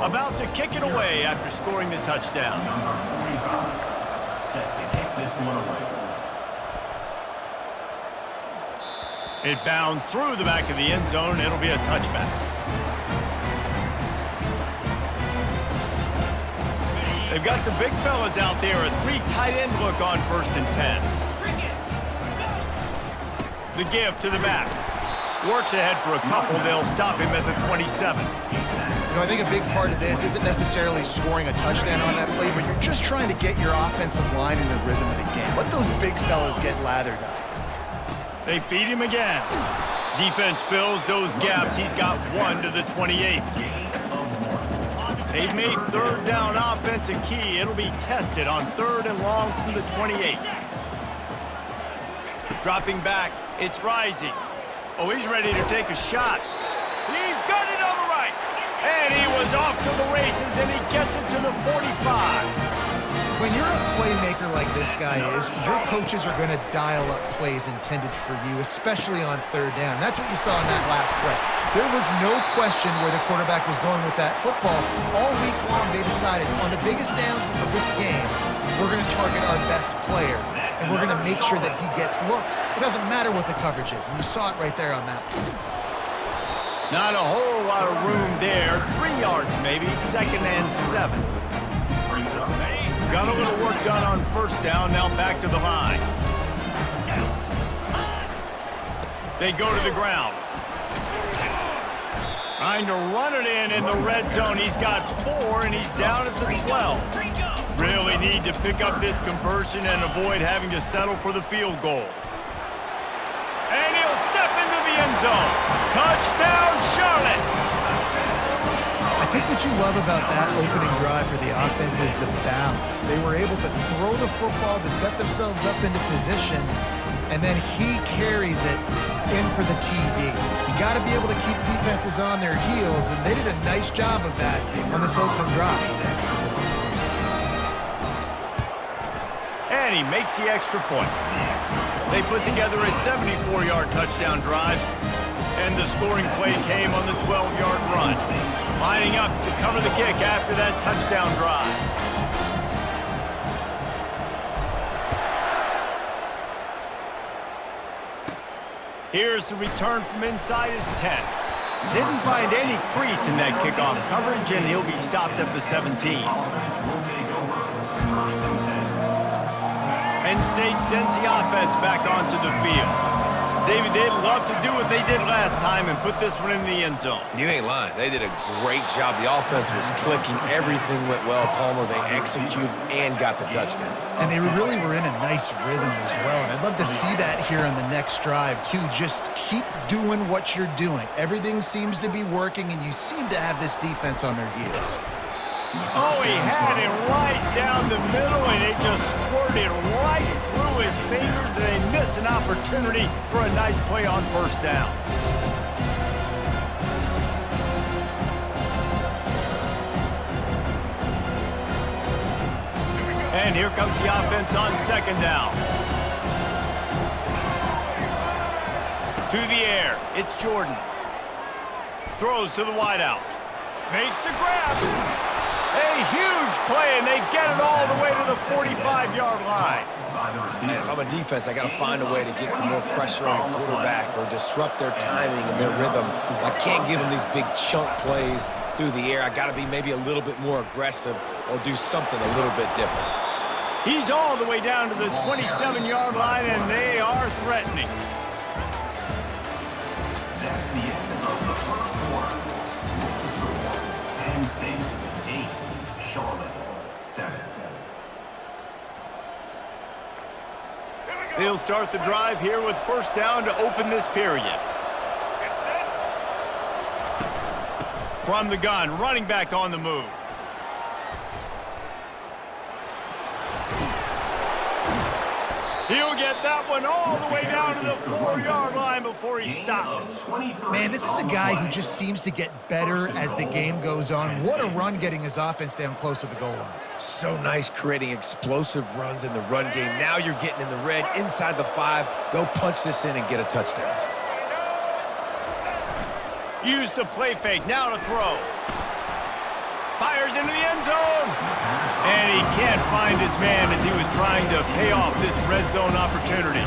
About to kick it away after scoring the touchdown. Number 45, set to kick this one away. It bounds through the back of the end zone. It'll be a touchback. They've got the big fellas out there. A 3 tight end look on 1st and 10. The give to the back. Works ahead for a couple. They'll stop him at the 27. You know, I think a big part of this isn't necessarily scoring a touchdown on that play, but you're just trying to get your offensive line in the rhythm of the game. Let those big fellas get lathered up. They feed him again. Defense fills those gaps. He's got 1 to the 28. They've made 3rd down offense a key. It'll be tested on 3rd and long from the 28. Dropping back, it's Rising. Oh, he's ready to take a shot. He's got it on the right. And he was off to the races, and he gets it to the 45. When you're a playmaker like this guy is, your coaches are going to dial up plays intended for you, especially on 3rd down. That's what you saw in that last play. There was no question where the quarterback was going with that football. All week long, they decided on the biggest downs of this game, we're going to target our best player, and we're going to make sure that he gets looks. It doesn't matter what the coverage is, and you saw it right there on that play. Not a whole lot of room there. 3 yards maybe, 2nd and 7. Got a little work done on 1st down, now back to the line. They go to the ground. Trying to run it in the red zone. He's got 4, and he's down at the 12. Really need to pick up this conversion and avoid having to settle for the field goal. And he'll step into the end zone. Touchdown, Charlotte! I think what you love about that opening drive for the offense is the balance. They were able to throw the football to set themselves up into position, and then he carries it in for the TD. You got to be able to keep defenses on their heels, and they did a nice job of that on this opening drive. And he makes the extra point. They put together a 74-yard touchdown drive, and the scoring play came on the 12-yard run. Lining up to cover the kick after that touchdown drive. Here's the return from inside his 10. Didn't find any crease in that kickoff coverage, and he'll be stopped at the 17. Penn State sends the offense back onto the field. David, they'd love to do what they did last time and put this one in the end zone. You ain't lying. They did a great job. The offense was clicking. Everything went well. Palmer, they executed and got the touchdown. And they really were in a nice rhythm as well. And I'd love to see that here on the next drive, too. Just keep doing what you're doing. Everything seems to be working, and you seem to have this defense on their heels. Oh, he had it right down the middle, and it just squirted right through his fingers, and they miss an opportunity for a nice play on 1st down. And here comes the offense on 2nd down. To the air, it's Jordan. Throws to the wideout. Makes the grab. A huge play, and they get it all the way to the 45-yard line. And if I'm a defense, I got to find a way to get some more pressure on the quarterback or disrupt their timing and their rhythm. I can't give them these big chunk plays through the air. I got to be maybe a little bit more aggressive or do something a little bit different. He's all the way down to the 27-yard line, and they are threatening. That's the end of the first quarter. Penn State 8, Charlotte 7. They'll start the drive here with 1st down to open this period. From the gun, running back on the move. He'll get that one all the way down to the 4-yard line before he stopped. Man, this is a guy who just seems to get better as the game goes on. What a run getting his offense down close to the goal line. So nice creating explosive runs in the run game. Now you're getting in the red, inside the 5. Go punch this in and get a touchdown. Use the play fake, now to throw. Fires into the end zone. And he can't find his man as he was trying to pay off this red zone opportunity.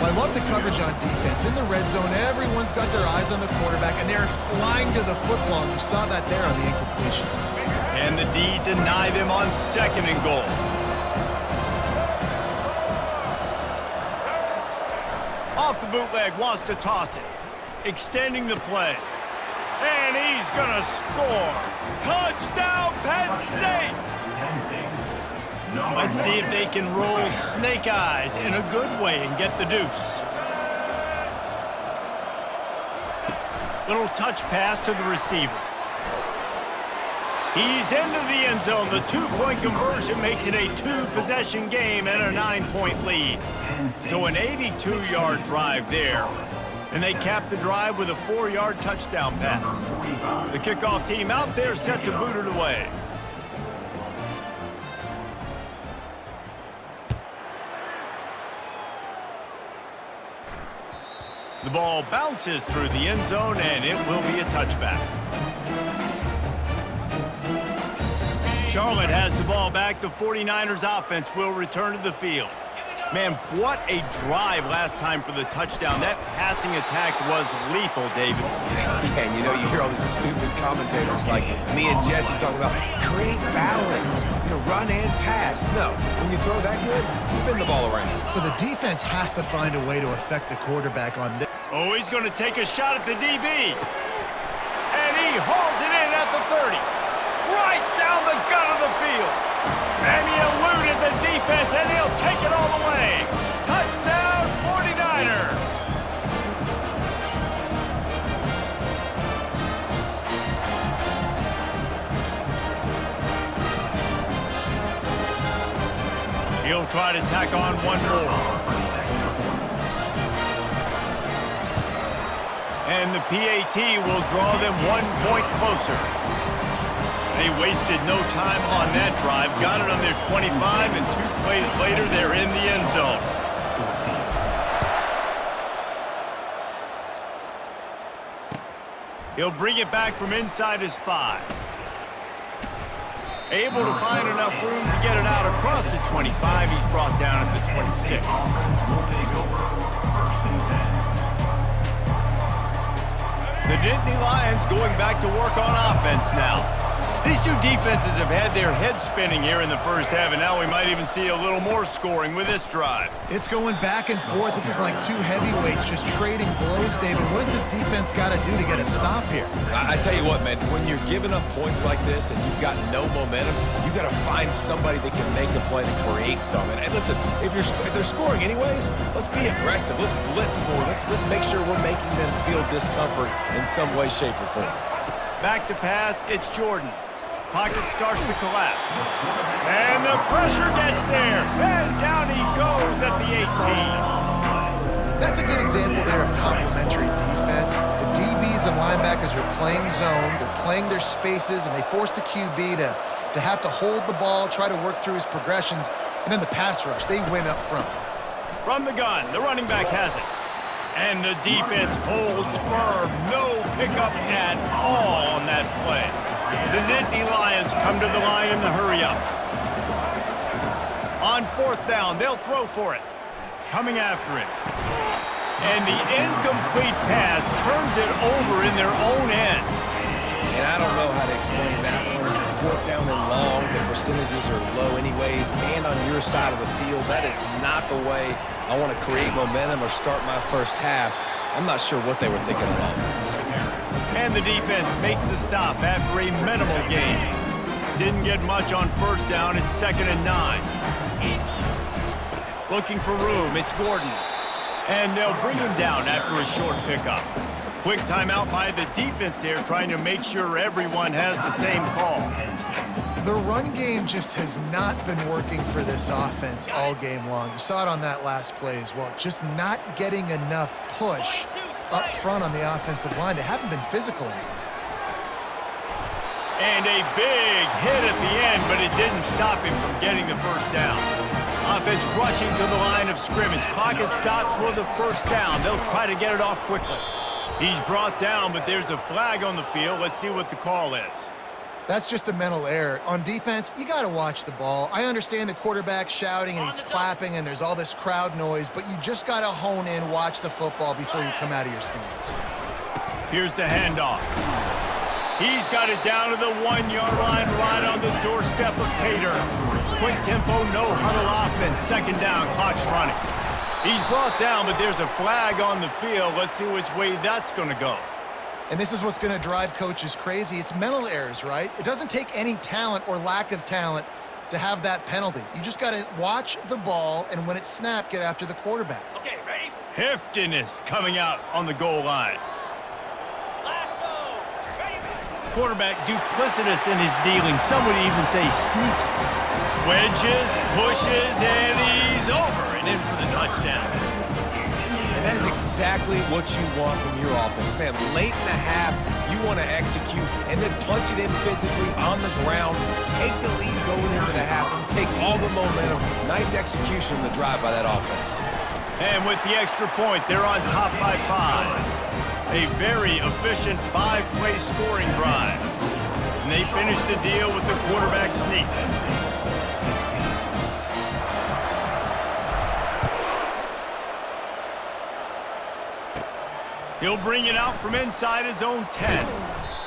Well, I love the coverage on defense. In the red zone, everyone's got their eyes on the quarterback, and they're flying to the football. You saw that there on the incompletion. And the D deny them on 2nd and goal. Off the bootleg, wants to toss it. Extending the play. And he's gonna score. Touchdown, Penn State! Let's see if they can roll snake eyes in a good way and get the deuce. Little touch pass to the receiver. He's into the end zone. The 2-point conversion makes it a 2-possession game and a 9-point lead. So an 82-yard drive there. And they cap the drive with a 4-yard touchdown pass. The kickoff team out there set to boot it away. The ball bounces through the end zone, and it will be a touchback. Charlotte has the ball back. The 49ers offense will return to the field. Man, what a drive last time for the touchdown. That passing attack was lethal, David. Yeah, and you hear all these stupid commentators like me and Jesse talking about create balance, run and pass. No, when you throw that good, spin the ball around. So the defense has to find a way to affect the quarterback on this. Oh, he's going to take a shot at the DB. And he hauls it in at the 30. Right down the gut of the field. And he eluded the defense, and he'll take it all the way. Touchdown, 49ers. He'll try to tack on one more. And the PAT will draw them 1 point closer. They wasted no time on that drive. Got it on their 25, and 2 plays later, they're in the end zone. He'll bring it back from inside his 5. Able to find enough room to get it out across the 25. He's brought down at the 26. The Nittany Lions going back to work on offense now. These two defenses have had their heads spinning here in the first half, and now we might even see a little more scoring with this drive. It's going back and forth. This is like two heavyweights just trading blows, David. What does this defense got to do to get a stop here? I tell you what, man, when you're giving up points like this and you've got no momentum, you got to find somebody that can make a play to create some. And listen, if they're scoring anyways, let's be aggressive. Let's blitz more. Let's make sure we're making them feel discomfort in some way, shape, or form. Back to pass, it's Jordan. Pocket starts to collapse. And the pressure gets there. And down he goes at the 18. That's a good example there of complementary defense. The DBs and linebackers are playing zone. They're playing their spaces, and they force the QB to have to hold the ball, try to work through his progressions. And then the pass rush, they win up front. From the gun, the running back has it. And the defense holds firm. No pickup at all on that play. The Nittany Lions come to the line in the hurry up. On 4th down, they'll throw for it. Coming after it. And the incomplete pass turns it over in their own end. And I don't know how to explain that one. 4th down and long, the percentages are low anyways, and on your side of the field, that is not the way I want to create momentum or start my first half. I'm not sure what they were thinking on offense. And the defense makes the stop after a minimal gain. Didn't get much on 1st down. It's 2nd and 9. Looking for room. It's Gordon. And they'll bring him down after a short pickup. Quick timeout by the defense there, trying to make sure everyone has the same call. The run game just has not been working for this offense all game long. You saw it on that last play as well. Just not getting enough push up front on the offensive line. They haven't been physical enough. And a big hit at the end, but it didn't stop him from getting the 1st down. Offense rushing to the line of scrimmage. Clock is stopped for the 1st down. They'll try to get it off quickly. He's brought down, but there's a flag on the field. Let's see what the call is. That's just a mental error. On defense, you got to watch the ball. I understand the quarterback shouting and he's clapping and there's all this crowd noise, but you just got to hone in, watch the football before you come out of your stance. Here's the handoff. He's got it down to the 1-yard line right on the doorstep of Pater. Quick tempo, no huddle offense. Second down, clock's running. He's brought down, but there's a flag on the field. Let's see which way that's going to go. And this is what's going to drive coaches crazy. It's mental errors, right? It doesn't take any talent or lack of talent to have that penalty. You just got to watch the ball, and when it's snapped, get after the quarterback. Okay, ready? Heftiness coming out on the goal line. Lasso. Ready. Quarterback duplicitous in his dealing. Some would even say sneaky. Wedges, pushes, and he's over and in for the touchdown. And that is exactly what you want from your offense. Man, late in the half, you want to execute and then punch it in physically on the ground, take the lead going into the half, and take all the momentum. Nice execution in the drive by that offense. And with the extra point, they're on top by 5. A very efficient 5-play scoring drive. And they finish the deal with the quarterback sneak. He'll bring it out from inside his own 10.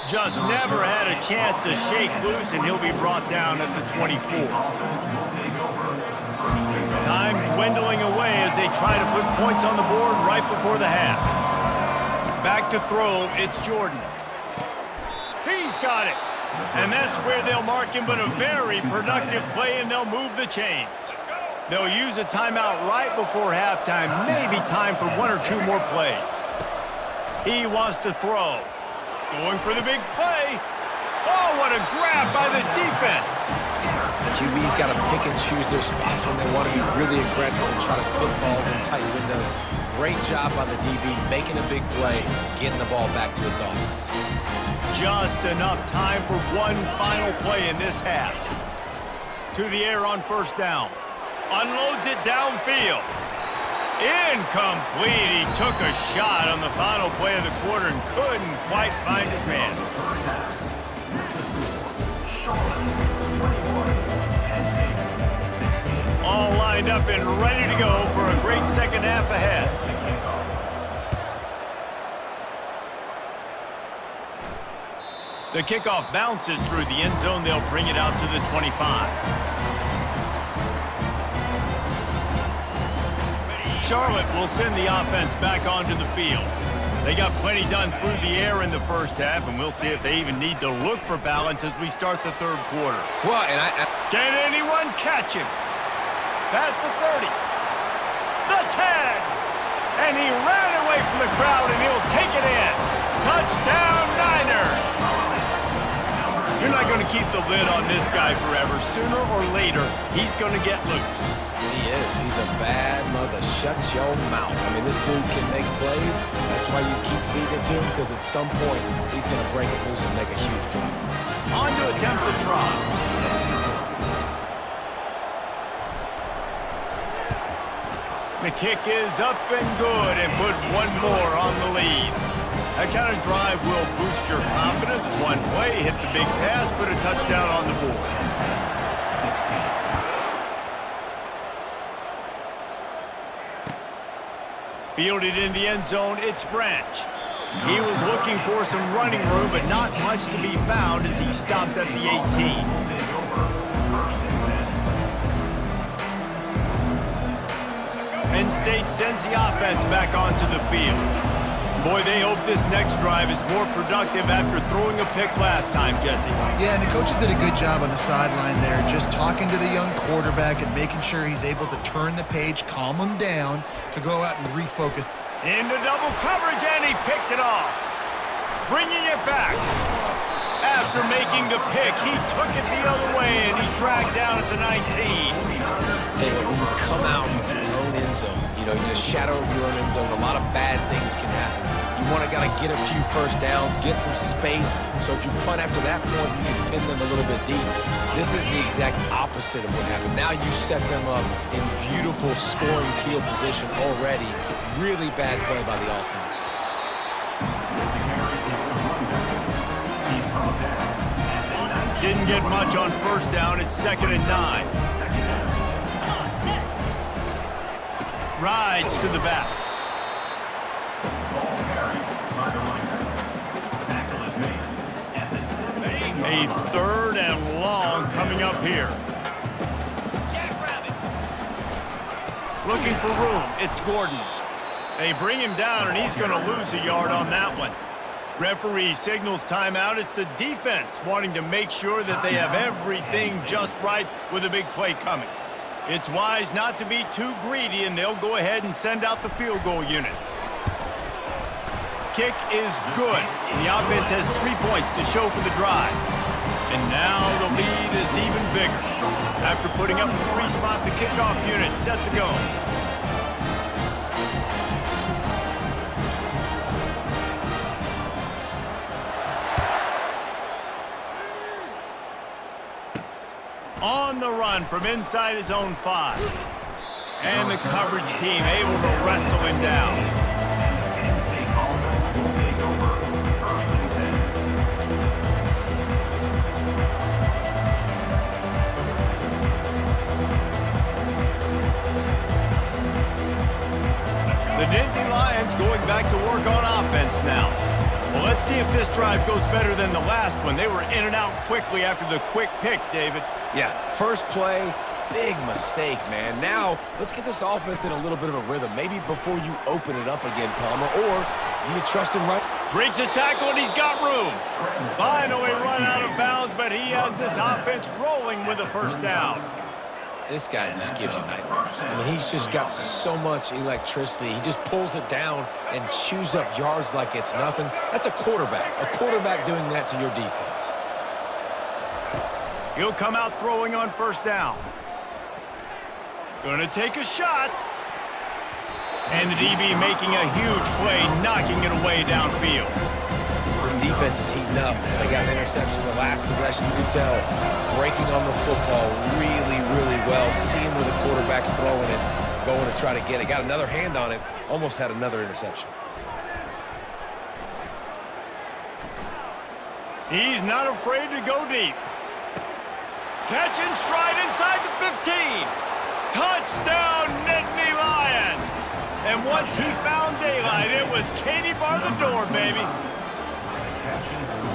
Just never had a chance to shake loose, and he'll be brought down at the 24. Time dwindling away as they try to put points on the board right before the half. Back to throw, it's Jordan. He's got it. And that's where they'll mark him, but a very productive play, and they'll move the chains. They'll use a timeout right before halftime, maybe time for 1 or 2 more plays. He wants to throw. Going for the big play. Oh, what a grab by the defense. QB's got to pick and choose their spots when they want to be really aggressive and try to fit balls in tight windows. Great job by the DB, making a big play, getting the ball back to its offense. Just enough time for one final play in this half. To the air on first down. Unloads it downfield. Incomplete. He took a shot on the final play of the quarter and couldn't quite find his man. All lined up and ready to go for a great second half ahead. The kickoff bounces through the end zone. They'll bring it out to the 25. Charlotte will send the offense back onto the field. They got plenty done through the air in the first half, and we'll see if they even need to look for balance as we start the third quarter. Well, and Can anyone catch him? Past the 30. The 10. And he ran away from the crowd, and he'll take it in. Touchdown, Niners. You're not going to keep the lid on this guy forever. Sooner or later, he's going to get loose. he is. He's a bad mother. Shut your mouth. I mean, this dude can make plays. That's why you keep feeding it to him, because at some point, he's going to break it loose and make a huge play. On to attempt the try. The kick is up and good, and put one more on the lead. That kind of drive will boost your confidence. One play, hit the big pass, put a touchdown on the board. Fielded in the end zone, it's Branch. He was looking for some running room, but not much to be found as he stopped at the 18. Penn State sends the offense back onto the field. Boy, they hope this next drive is more productive after throwing a pick last time, Jesse. Yeah, and the coaches did a good job on the sideline there, just talking to the young quarterback and making sure he's able to turn the page, calm him down, to go out and refocus. Into double coverage, and he picked it off. Bringing it back. After making the pick, he took it the other way, and he's dragged down at the 19. Tell you what, when you come out of your own end zone, you know, in the shadow of your own end zone, a lot of bad things can happen. You want to gotta get a few first downs, get some space, so if you punt after that point, you can pin them a little bit deep. This is the exact opposite of what happened. Now you set them up in beautiful scoring field position already. Really bad play by the offense. didn't get much on first down. It's 2nd and 9. Rides to the back. Ball carried by the linebacker. Tackle is made at the 17-yard A 3rd and long coming up here. Jackrabbit. Looking for room. It's Gordon. They bring him down, and he's going to lose a yard on that one. Referee signals timeout. It's the defense wanting to make sure that they have everything just right with a big play coming. It's wise not to be too greedy, and they'll go ahead and send out the field goal unit. Kick is good. The offense has 3 points to show for the drive. And now the lead is even bigger. After putting up a 3-spot, the kickoff unit set to go. On the run from inside his own 5. And the coverage team able to wrestle him down. Penn State offense will take over 1st and 10. The Nittany Lions going back to work on offense now. Well, let's see if this drive goes better than the last one. They were in and out quickly after the quick pick, David. Yeah, first play, big mistake, man. Now, let's get this offense in a little bit of a rhythm. Maybe before you open it up again, Palmer, or do you trust him right? Breaks a tackle, and he's got room. Finally run out of bounds, but he has this offense rolling with a 1st down. This guy just gives you nightmares. I mean, he's just got so much electricity. He just pulls it down and chews up yards like it's nothing. That's a quarterback doing that to your defense. He'll come out throwing on 1st down. Gonna take a shot. And the DB making a huge play, knocking it away downfield. This defense is heating up. They got an interception the last possession. You can tell breaking on the football really, really well. Seeing where the quarterback's throwing it, going to try to get it. Got another hand on it. Almost had another interception. He's not afraid to go deep. Catch and stride inside the 15. Touchdown, Nittany Lions. And once he found daylight, it was Katie bar the door, baby.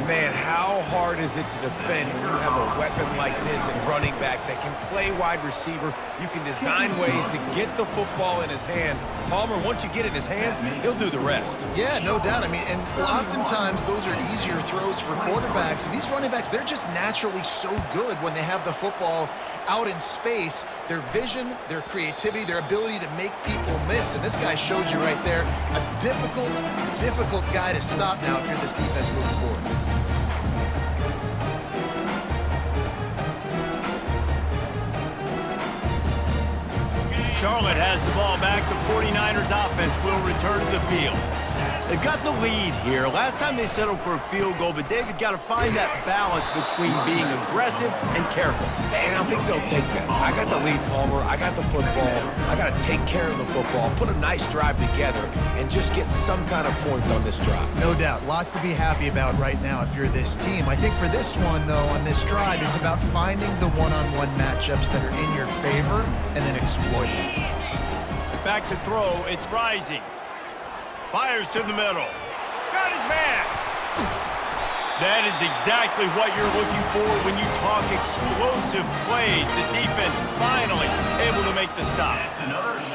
Man, how hard is it to defend when you have a weapon like this at running back that can play wide receiver? You can design ways to get the football in his hand. Palmer, once you get it in his hands, he'll do the rest. Yeah, no doubt. I mean, and oftentimes those are easier throws for quarterbacks. And these running backs, they're just naturally so good when they have the football out in space. Their vision, their creativity, their ability to make people miss. And this guy showed you right there a difficult guy to stop now if you're this defense moving forward. Charlotte has the ball back. The 49ers offense will return to the field. They've got the lead here. Last time they settled for a field goal, but David got to find that balance between being aggressive and careful. And I think they'll take that. I got the lead, Palmer. I got the football. I got to take care of the football, put a nice drive together, and just get some kind of points on this drive. No doubt. Lots to be happy about right now if you're this team. I think for this one, though, on this drive, it's about finding the one-on-one matchups that are in your favor and then exploiting them. Back to throw. It's Rising. Fires to the middle. Got his man. That is exactly what you're looking for when you talk explosive plays. The defense finally able to make the stop.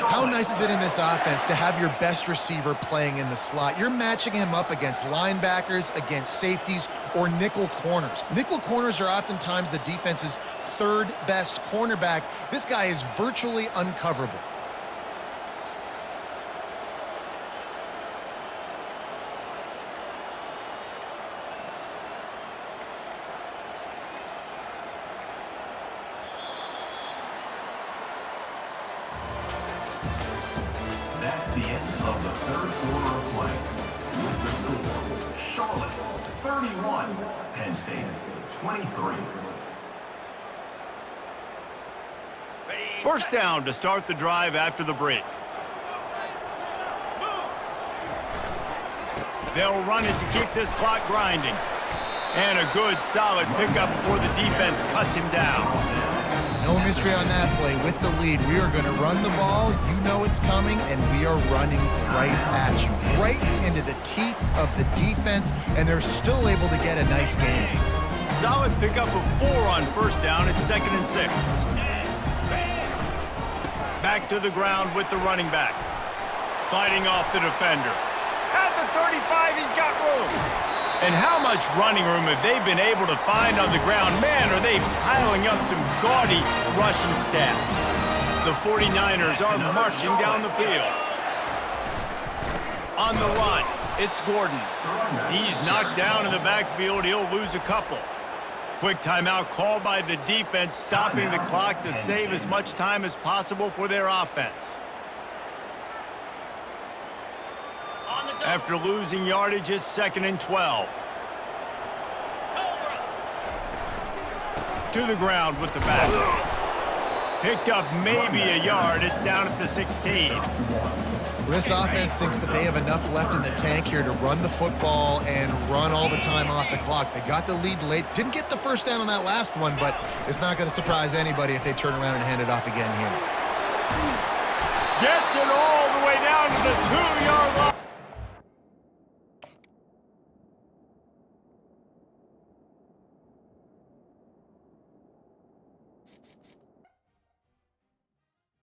How nice is it in this offense to have your best receiver playing in the slot? You're matching him up against linebackers, against safeties, or nickel corners. Nickel corners are oftentimes the defense's third best cornerback. This guy is virtually uncoverable. That's the end of the 3rd quarter of play. With the score, Charlotte 31, Penn State 23. First down to start the drive after the break. They'll run it to keep this clock grinding. And a good, solid pickup before the defense cuts him down. No mystery on that play. With the lead, we are going to run the ball. You know it's coming, and we are running right at you, right into the teeth of the defense, and they're still able to get a nice game. Solid pickup of 4 on first down. It's 2nd and 6. Back to the ground with the running back. Fighting off the defender. At the 35, he's got room. And how much running room have they been able to find on the ground? Man, are they piling up some gaudy rushing stats. The 49ers are marching down the field. On the run, it's Gordon. He's knocked down in the backfield. He'll lose a couple. Quick timeout called by the defense, stopping the clock to save as much time as possible for their offense. After losing yardage, it's 2nd and 12. To the ground with the back. Picked up maybe a yard. It's down at the 16. This offense thinks that they have enough left in the tank here to run the football and run all the time off the clock. They got the lead late. Didn't get the first down on that last one, but it's not going to surprise anybody if they turn around and hand it off again here. Gets it all the way down to the 2-yard line.